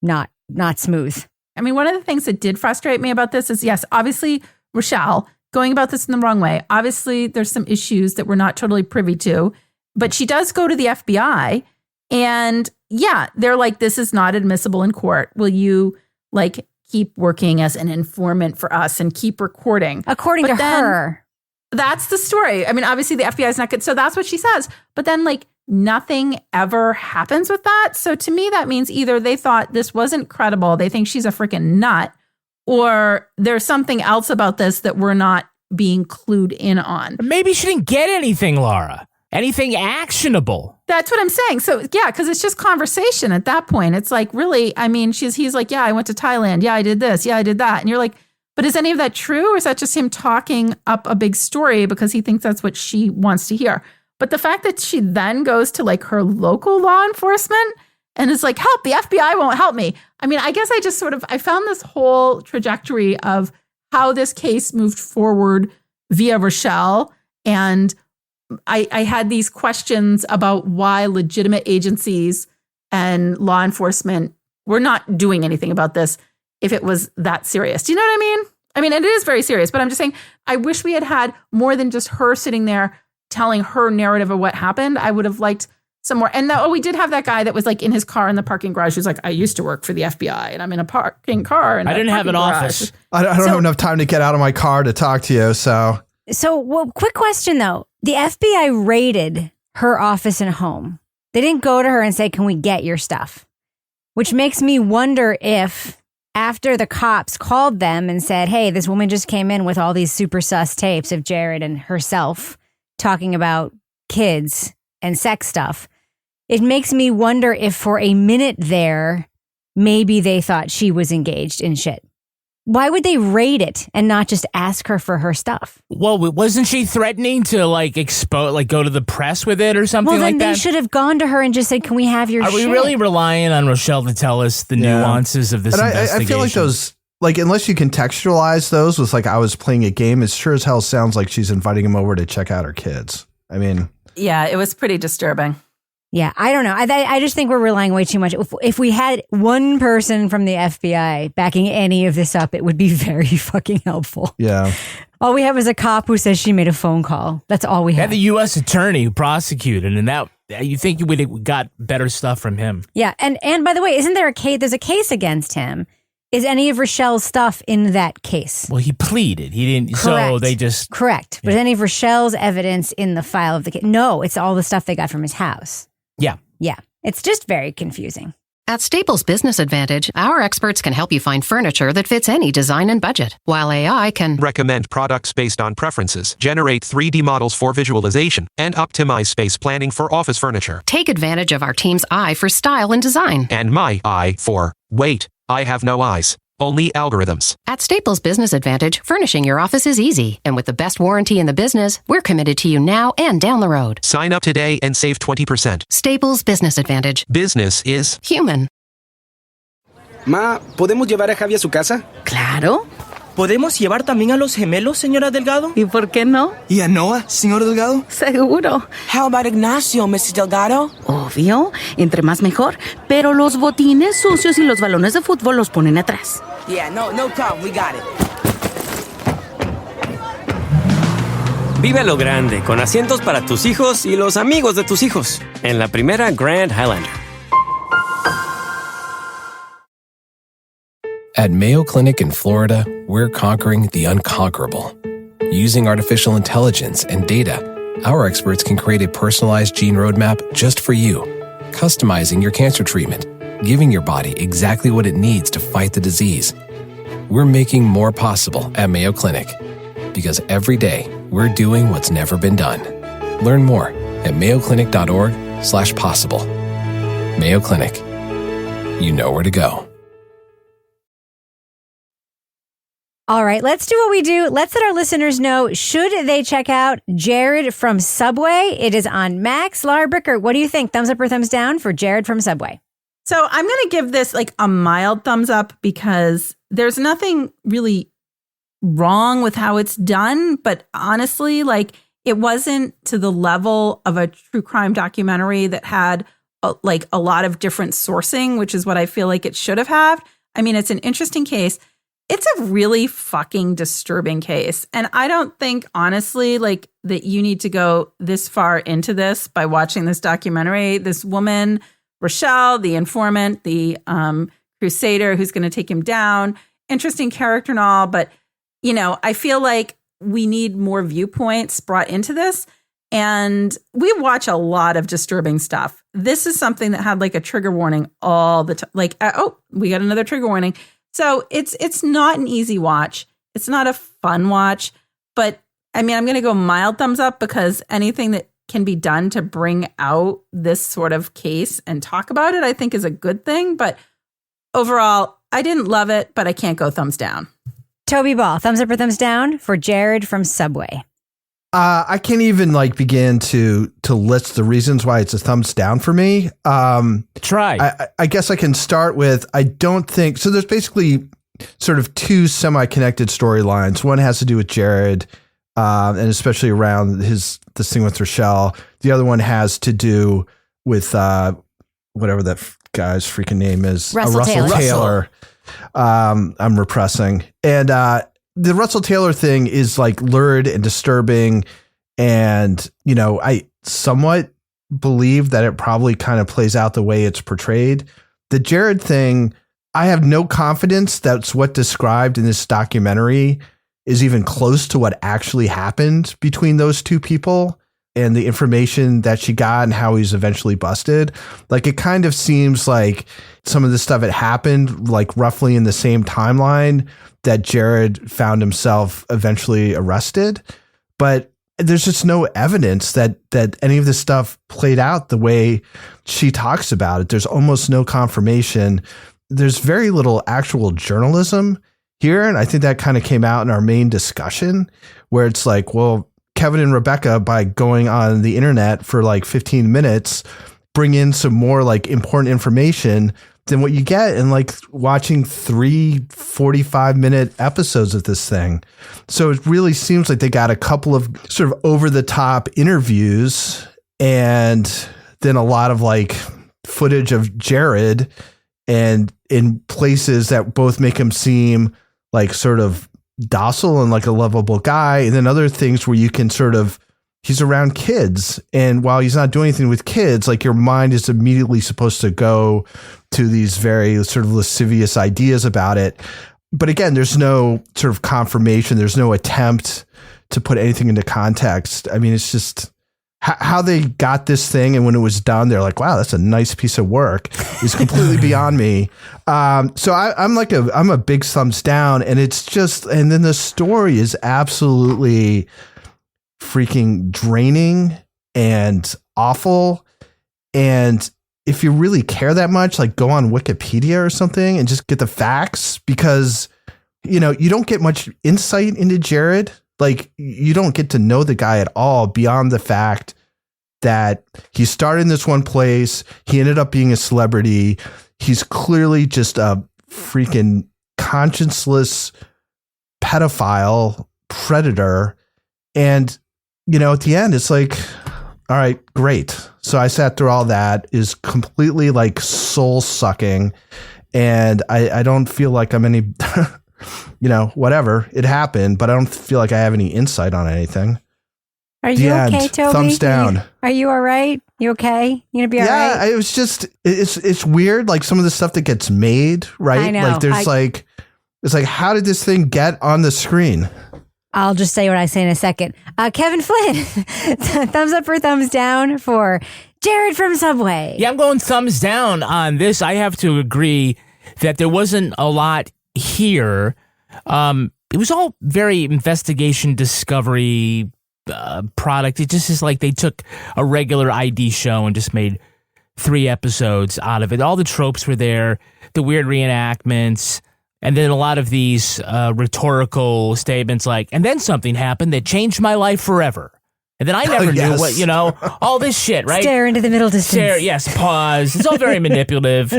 not smooth. I mean, one of the things that did frustrate me about this is, yes, obviously Rochelle going about this in the wrong way. Obviously, there's some issues that we're not totally privy to, but she does go to the FBI, and yeah, they're like, this is not admissible in court. Will you like keep working as an informant for us and keep recording? According to her. That's the story. I mean, obviously the FBI is not good. So that's what she says. But then like nothing ever happens with that. So to me, that means either they thought this wasn't credible, they think she's a freaking nut, or there's something else about this that we're not being clued in on. Maybe she didn't get anything, Laura. Anything actionable. That's what I'm saying. So yeah, because it's just conversation at that point. It's like, really, I mean, he's like, yeah, I went to Thailand. Yeah, I did this. Yeah, I did that. And you're like, but is any of that true, or is that just him talking up a big story because he thinks that's what she wants to hear? But the fact that she then goes to like her local law enforcement and is like, help, the FBI won't help me. I mean, I guess I found this whole trajectory of how this case moved forward via Rochelle. And I had these questions about why legitimate agencies and law enforcement were not doing anything about this if it was that serious. Do you know what I mean? I mean, it is very serious, but I'm just saying, I wish we had more than just her sitting there telling her narrative of what happened. I would have liked some more. And we did have that guy that was like in his car in the parking garage who's like, I used to work for the FBI and I'm in a parking car. And I didn't have an office. I don't have enough time to get out of my car to talk to you. So quick question though. The FBI raided her office and home. They didn't go to her and say, can we get your stuff? Which makes me wonder if after the cops called them and said, hey, this woman just came in with all these super sus tapes of Jared and herself talking about kids and sex stuff, it makes me wonder if for a minute there, maybe they thought she was engaged in shit. Why would they raid it and not just ask her for her stuff? Well, wasn't she threatening to go to the press with it or something well, then like that? They should have gone to her and just said, "Can we have your?" Are we really relying on Rochelle to tell us the nuances of this investigation? I feel like those, unless you contextualize those with I was playing a game, it sure as hell sounds like she's inviting him over to check out her kids. I mean, yeah, it was pretty disturbing. Yeah, I don't know. I just think we're relying way too much. If we had one person from the FBI backing any of this up, it would be very fucking helpful. Yeah. All we have is a cop who says she made a phone call. That's all we have. And the U.S. attorney who prosecuted, and that you think you would have got better stuff from him. Yeah, and by the way, isn't there a case? There's a case against him. Is any of Rochelle's stuff in that case? Well, he pleaded. He didn't. Correct. So they just correct. But is any of Rochelle's evidence in the file of the case? No, it's all the stuff they got from his house. Yeah. Yeah. It's just very confusing. At Staples Business Advantage, our experts can help you find furniture that fits any design and budget, while AI can recommend products based on preferences, generate 3D models for visualization, and optimize space planning for office furniture. Take advantage of our team's eye for style and design. And my eye for, wait, I have no eyes. Only algorithms. At Staples Business Advantage, furnishing your office is easy. And with the best warranty in the business, we're committed to you now and down the road. Sign up today and save 20%. Staples Business Advantage. Business is human. Ma, ¿podemos llevar a Javi a su casa? Claro. ¿Podemos llevar también a los gemelos, señora Delgado? ¿Y por qué no? ¿Y a Noah, señor Delgado? Seguro. How about Ignacio, Mrs. Delgado? Obvio. Entre más mejor. Pero los botines sucios y los balones de fútbol los ponen atrás. Yeah, no problem. We got it. Vive lo grande, con asientos para tus hijos y los amigos de tus hijos. En la primera Grand Highlander. At Mayo Clinic in Florida, we're conquering the unconquerable. Using artificial intelligence and data, our experts can create a personalized gene roadmap just for you, customizing your cancer treatment, giving your body exactly what it needs to fight the disease. We're making more possible at Mayo Clinic, because every day we're doing what's never been done. Learn more at mayoclinic.org/possible. Mayo Clinic. You know where to go. All right, let's do what we do. Let's let our listeners know, should they check out Jared from Subway? It is on Max. Laura Bricker, what do you think? Thumbs up or thumbs down for Jared from Subway? So I'm going to give this a mild thumbs up because there's nothing really wrong with how it's done. But honestly, it wasn't to the level of a true crime documentary that had a lot of different sourcing, which is what I feel like it should have had. I mean, it's an interesting case. It's a really fucking disturbing case. And I don't think, honestly, that you need to go this far into this by watching this documentary. This woman, Rochelle, the informant, the crusader who's going to take him down, interesting character and all. But, I feel like we need more viewpoints brought into this. And we watch a lot of disturbing stuff. This is something that had a trigger warning all the time. We got another trigger warning. So it's not an easy watch. It's not a fun watch, but I mean, I'm going to go mild thumbs up because anything that can be done to bring out this sort of case and talk about it, I think is a good thing. But overall, I didn't love it, but I can't go thumbs down. Toby Ball, thumbs up or thumbs down for Jared from Subway? I can't even begin to list the reasons why it's a thumbs down for me. Try. I guess I can start with, I don't think, so there's basically sort of two semi-connected storylines. One has to do with Jared, and especially around this thing with Rochelle. The other one has to do with whatever that guy's freaking name is. Russell Taylor. I'm repressing. And the Russell Taylor thing is lurid and disturbing. And, I somewhat believe that it probably kind of plays out the way it's portrayed. The Jared thing, I have no confidence that's what described in this documentary is even close to what actually happened between those two people and the information that she got and how he's eventually busted. It kind of seems like some of the stuff that happened roughly in the same timeline that Jared found himself eventually arrested. But there's just no evidence that any of this stuff played out the way she talks about it. There's almost no confirmation. There's very little actual journalism here. And I think that kind of came out in our main discussion where it's like, well, Kevin and Rebecca, by going on the internet for like 15 minutes, bring in some more like important information than what you get in like watching 3 45-minute episodes of this thing. So it really seems like they got a couple of sort of over the top interviews and then a lot of like footage of Jared and in places that both make him seem like sort of docile and like a lovable guy. And then other things where you can sort of, he's around kids. And while he's not doing anything with kids, like your mind is immediately supposed to go to these very sort of lascivious ideas about it. But again, there's no sort of confirmation. There's no attempt to put anything into context. I mean, it's just how they got this thing. And when it was done, they're like, wow, that's a nice piece of work. It's completely beyond me. So I'm a big thumbs down, and it's just, and then the story is absolutely freaking draining and awful. And if you really care that much, like go on Wikipedia or something and just get the facts, because, you know, you don't get much insight into Jared. Like you don't get to know the guy at all beyond the fact that he started in this one place. He ended up being a celebrity. He's clearly just a freaking conscienceless pedophile predator. And, you know, at the end, it's like, all right, great. So I sat through all that. Is completely like soul sucking. And I don't feel like I'm any, you know, whatever, it happened, but I don't feel like I have any insight on anything. Are you okay, Toby? Thumbs down. Are you all right? You okay? You gonna be all right? Yeah, it was just, it's weird. Like some of the stuff that gets made, right? I know. Like there's it's like, how did this thing get on the screen? I'll just say what I say in a second. Kevin Flynn, thumbs up or thumbs down for Jared from Subway? Yeah, I'm going thumbs down on this. I have to agree that there wasn't a lot here. It was all very investigation discovery product. It just is like they took a regular ID show and just made 3 episodes out of it. All the tropes were there, the weird reenactments, and then a lot of these rhetorical statements like, and then something happened that changed my life forever. And then I never knew what, you know, all this shit, right? Stare into the middle distance. Yes, pause. It's all very manipulative.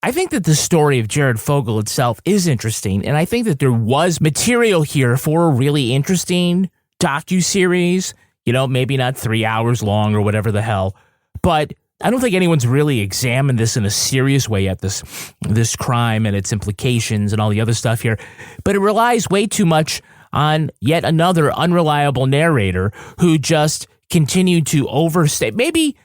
I think that the story of Jared Fogle itself is interesting, and I think that there was material here for a really interesting docuseries, you know, maybe not 3 hours long or whatever the hell, but I don't think anyone's really examined this in a serious way yet, this crime and its implications and all the other stuff here, but it relies way too much on yet another unreliable narrator who just continued to overstate, maybe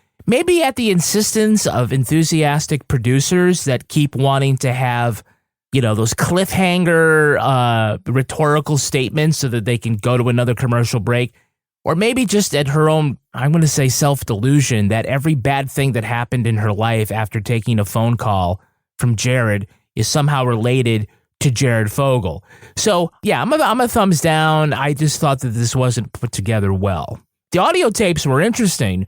at the insistence of enthusiastic producers that keep wanting to have, you know, those cliffhanger rhetorical statements so that they can go to another commercial break. Or maybe just at her own, I'm going to say self-delusion, that every bad thing that happened in her life after taking a phone call from Jared is somehow related to Jared Fogle. So, yeah, I'm a thumbs down. I just thought that this wasn't put together well. The audio tapes were interesting,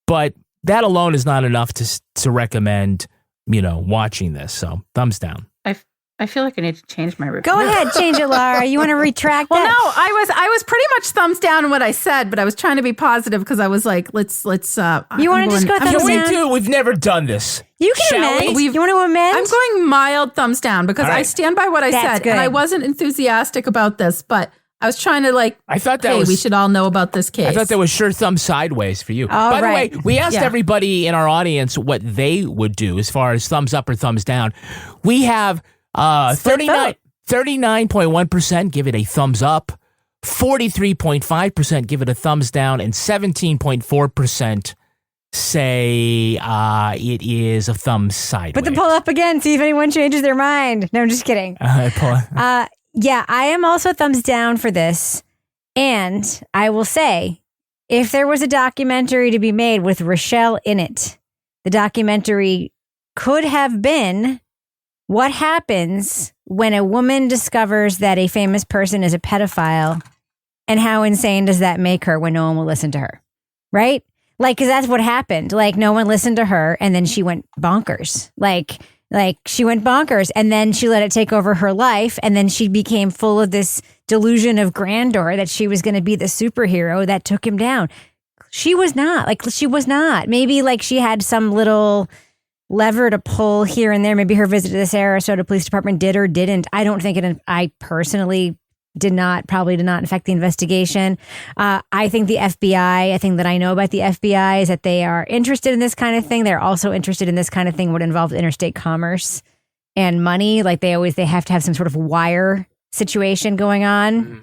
but that alone is not enough to recommend, you know, watching this. So, thumbs down. I feel like I need to change my review. Go ahead, change it, Laura. You want to retract Well, that? no, I was pretty much thumbs down in what I said, but I was trying to be positive because I was like, let's. You want to just go thumbs down? We've never done this. You can amend. You want to amend? I'm going mild thumbs down because right. I stand by what I said, good. and I wasn't enthusiastic about this, but I was trying to I thought that we should all know about this case. I thought that was sure thumb sideways for you. All By right. the way, we asked everybody in our audience what they would do as far as thumbs up or thumbs down. We have 39.1% give it a thumbs up, 43.5% give it a thumbs down, and 17.4% say it is a thumb sideways. Put the poll up again, see if anyone changes their mind. No, I'm just kidding. Yeah, I am also thumbs down for this. And I will say, if there was a documentary to be made with Rochelle in it, the documentary could have been what happens when a woman discovers that a famous person is a pedophile, and how insane does that make her when no one will listen to her, right? Like, because that's what happened. Like, no one listened to her, and then she went bonkers. Like, Like she went bonkers and then she let it take over her life. And then she became full of this delusion of grandeur that she was going to be the superhero that took him down. She was not. Maybe like she had some little lever to pull here and there. Maybe her visit to the Sarasota Police Department did or didn't. I don't think it, I personally probably did not affect the investigation. I think the FBI, I think that I know about the FBI is that they are interested in this kind of thing. They're also interested in this kind of thing would involve interstate commerce and money. Like they have to have some sort of wire situation going on. Mm-hmm.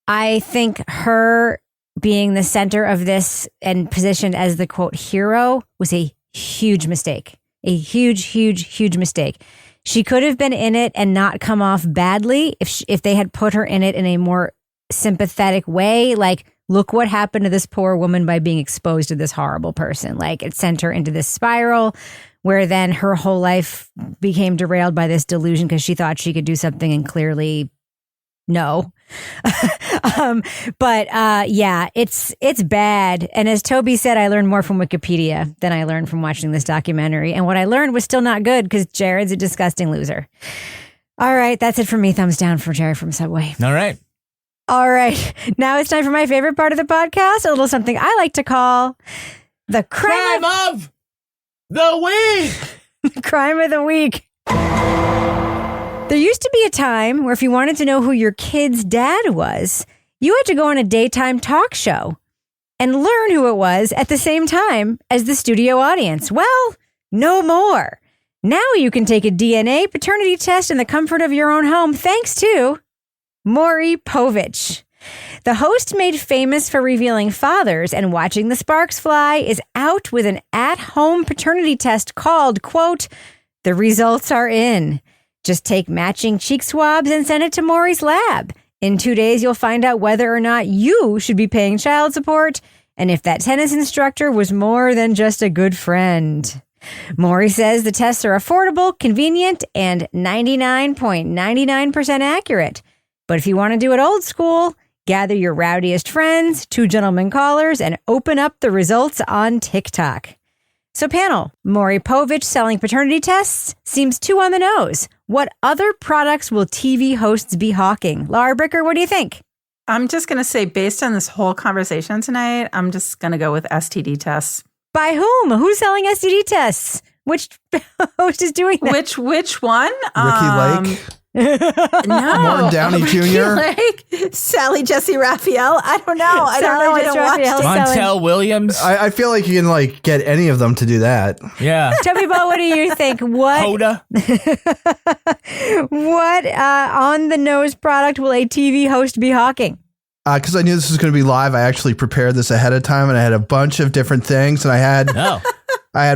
I think her being the center of this and positioned as the quote hero was a huge mistake. A huge, huge, huge mistake. She could have been in it and not come off badly if they had put her in it in a more sympathetic way. Like, look what happened to this poor woman by being exposed to this horrible person. Like, it sent her into this spiral where then her whole life became derailed by this delusion because she thought she could do something and clearly no. But it's bad. And as Toby said, I learned more from Wikipedia than I learned from watching this documentary. And what I learned was still not good because Jared's a disgusting loser. All right. That's it for me. Thumbs down for Jared from Subway. All right. Now it's time for my favorite part of the podcast, a little something I like to call the crime of the week. Crime of the week. There used to be a time where if you wanted to know who your kid's dad was, you had to go on a daytime talk show and learn who it was at the same time as the studio audience. Well, no more. Now you can take a DNA paternity test in the comfort of your own home thanks to Maury Povich. The host made famous for revealing fathers and watching the sparks fly is out with an at-home paternity test called, quote, "The results are in. Just take matching cheek swabs and send it to Maury's lab. In 2 days, you'll find out whether or not you should be paying child support and if that tennis instructor was more than just a good friend." Maury says the tests are affordable, convenient, and 99.99% accurate. But if you want to do it old school, gather your rowdiest friends, 2 gentlemen callers, and open up the results on TikTok. So panel, Maury Povich selling paternity tests seems too on the nose. What other products will TV hosts be hawking? Laura Bricker, what do you think? I'm just going to say, based on this whole conversation tonight, I'm just going to go with STD tests. By whom? Who's selling STD tests? Which host is doing that? Which one? Ricky Lake? No. Warren Downey Jr.? Like Sally Jesse Raphael? I don't know. I don't watch it. Montel Williams? I feel like you can get any of them to do that. Yeah. Toby Ball, what do you think? Hoda? What on-the-nose product will a TV host be hawking? Because I knew this was going to be live, I actually prepared this ahead of time, and I had a bunch of different things, and I had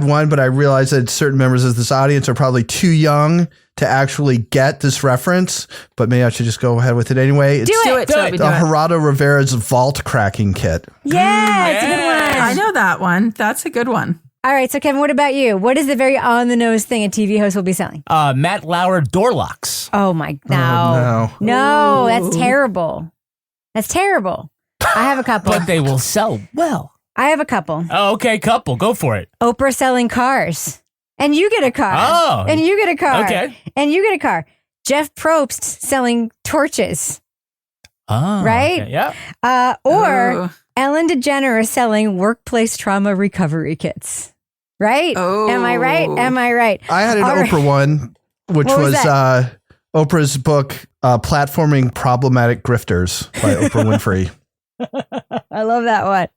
one, but I realized that certain members of this audience are probably too young to actually get this reference, but maybe I should just go ahead with it anyway. Do it, Toby. The Gerardo Rivera's vault cracking kit. Yeah, it's a good one. I know that one. That's a good one. All right, so Kevin, what about you? What is the very on-the-nose thing a TV host will be selling? Matt Lauer door locks. Oh, my, no. No, that's terrible. That's terrible. I have a couple. But they will sell well. I have a couple. Oh, okay, couple. Go for it. Oprah selling cars. And you get a car. Oh. And you get a car. Okay. And you get a car. Jeff Probst selling torches. Oh. Right? Okay, yeah. Or Ellen DeGeneres selling workplace trauma recovery kits. Right? Oh. Am I right? I had an Oprah one, which was Oprah's book, Platforming Problematic Grifters by Oprah Winfrey. I love that one.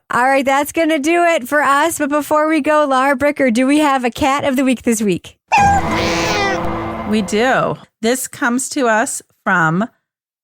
All right, that's going to do it for us. But before we go, Laura Bricker, do we have a cat of the week this week? We do. This comes to us from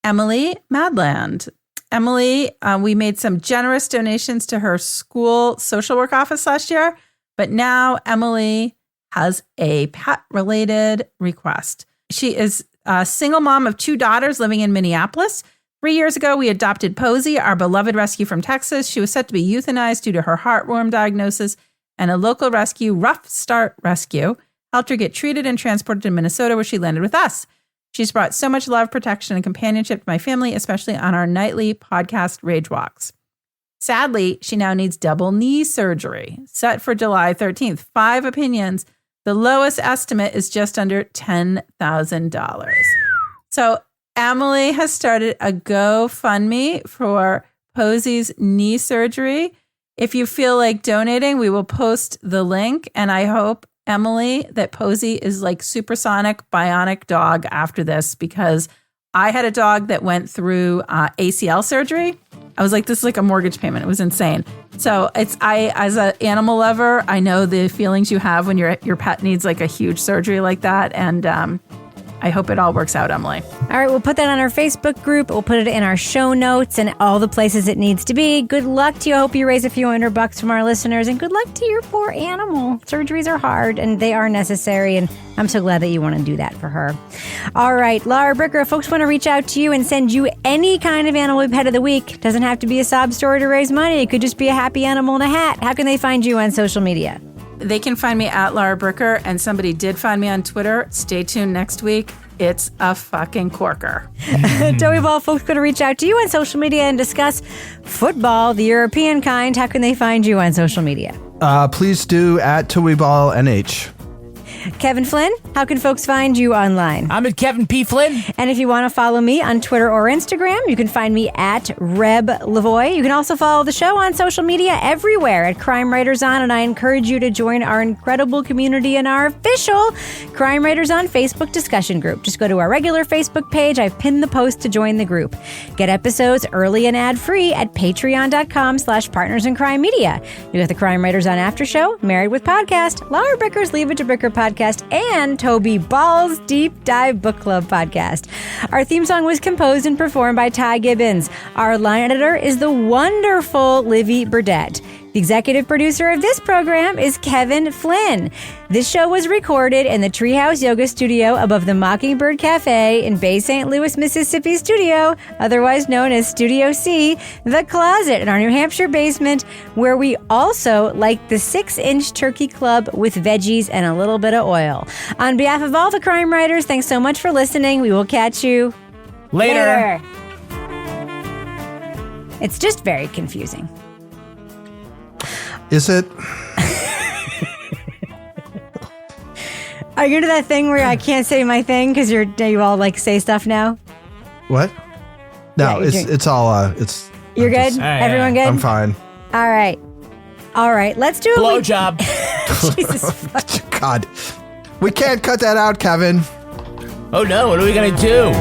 Emily Madland. Emily, we made some generous donations to her school social work office last year, but now Emily has a pet-related request. She is a single mom of 2 daughters living in Minneapolis. 3 years ago, we adopted Posey, our beloved rescue from Texas. She was set to be euthanized due to her heartworm diagnosis, and a local rescue, Rough Start Rescue, helped her get treated and transported to Minnesota, where she landed with us. She's brought so much love, protection, and companionship to my family, especially on our nightly podcast Rage Walks. Sadly, she now needs double knee surgery, set for July 13th. 5 opinions The lowest estimate is just under $10,000. So Emily has started a GoFundMe for Posey's knee surgery. If you feel like donating, we will post the link. And I hope, Emily, that Posey is like supersonic bionic dog after this, because I had a dog that went through ACL surgery. I was like, this is like a mortgage payment. It was insane. So as an animal lover, I know the feelings you have when your pet needs like a huge surgery like that. And I hope it all works out, Emily. All right, we'll put that on our Facebook group. We'll put it in our show notes and all the places it needs to be. Good luck to you. I hope you raise a few $100 from our listeners, and good luck to your poor animal. Surgeries are hard and they are necessary, and I'm so glad that you want to do that for her. All right, Laura Bricker, if folks want to reach out to you and send you any kind of animal pet of the week, doesn't have to be a sob story to raise money. It could just be a happy animal in a hat. How can they find you on social media? They can find me at Laura Bricker, and somebody did find me on Twitter. Stay tuned next week. It's a fucking corker. Toby Ball, folks going to reach out to you on social media and discuss football, the European kind. How can they find you on social media? Please do at TobyBallNH. Kevin Flynn, how can folks find you online? I'm at Kevin P. Flynn. And if you want to follow me on Twitter or Instagram, you can find me at Reb Lavoie. You can also follow the show on social media everywhere at Crime Writers On, and I encourage you to join our incredible community in our official Crime Writers On Facebook discussion group. Just go to our regular Facebook page. I've pinned the post to join the group. Get episodes early and ad-free at patreon.com/Partners in Crime Media. You got the Crime Writers On After Show, Married with Podcast, Laura Bricker's Leave It to Bricker Podcast, and Toby Ball's Deep Dive Book Club podcast. Our theme song was composed and performed by Ty Gibbons. Our line editor is the wonderful Livy Burdett. The executive producer of this program is Kevin Flynn. This show was recorded in the Treehouse Yoga Studio above the Mockingbird Cafe in Bay St. Louis, Mississippi studio, otherwise known as Studio C, the closet in our New Hampshire basement, where we also like the 6-inch turkey club with veggies and a little bit of oil. On behalf of all the crime writers, thanks so much for listening. We will catch you later. It's just very confusing. Is it? Are you into that thing where I can't say my thing because you all like say stuff now? What? No, Yeah, it's all it's. You're good? Everyone good? I'm fine. All right. Let's do a blowjob. Jesus fuck. God, we can't cut that out, Kevin. Oh no! What are we gonna do?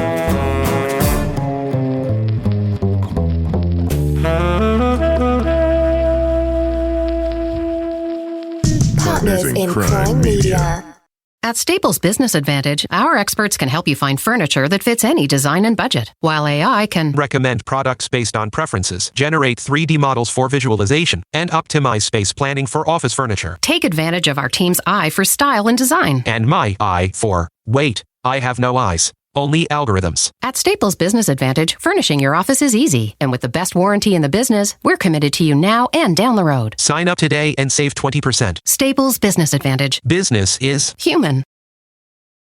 Partners in Crime Media. At Staples Business Advantage, our experts can help you find furniture that fits any design and budget, while AI can recommend products based on preferences, generate 3D models for visualization, and optimize space planning for office furniture. take advantage of our team's eye for style and design. And my eye for, wait, I have no eyes. Only algorithms. At Staples Business Advantage, furnishing your office is easy. And with the best warranty in the business, we're committed to you now and down the road. Sign up today and save 20%. Staples Business Advantage. Business is human.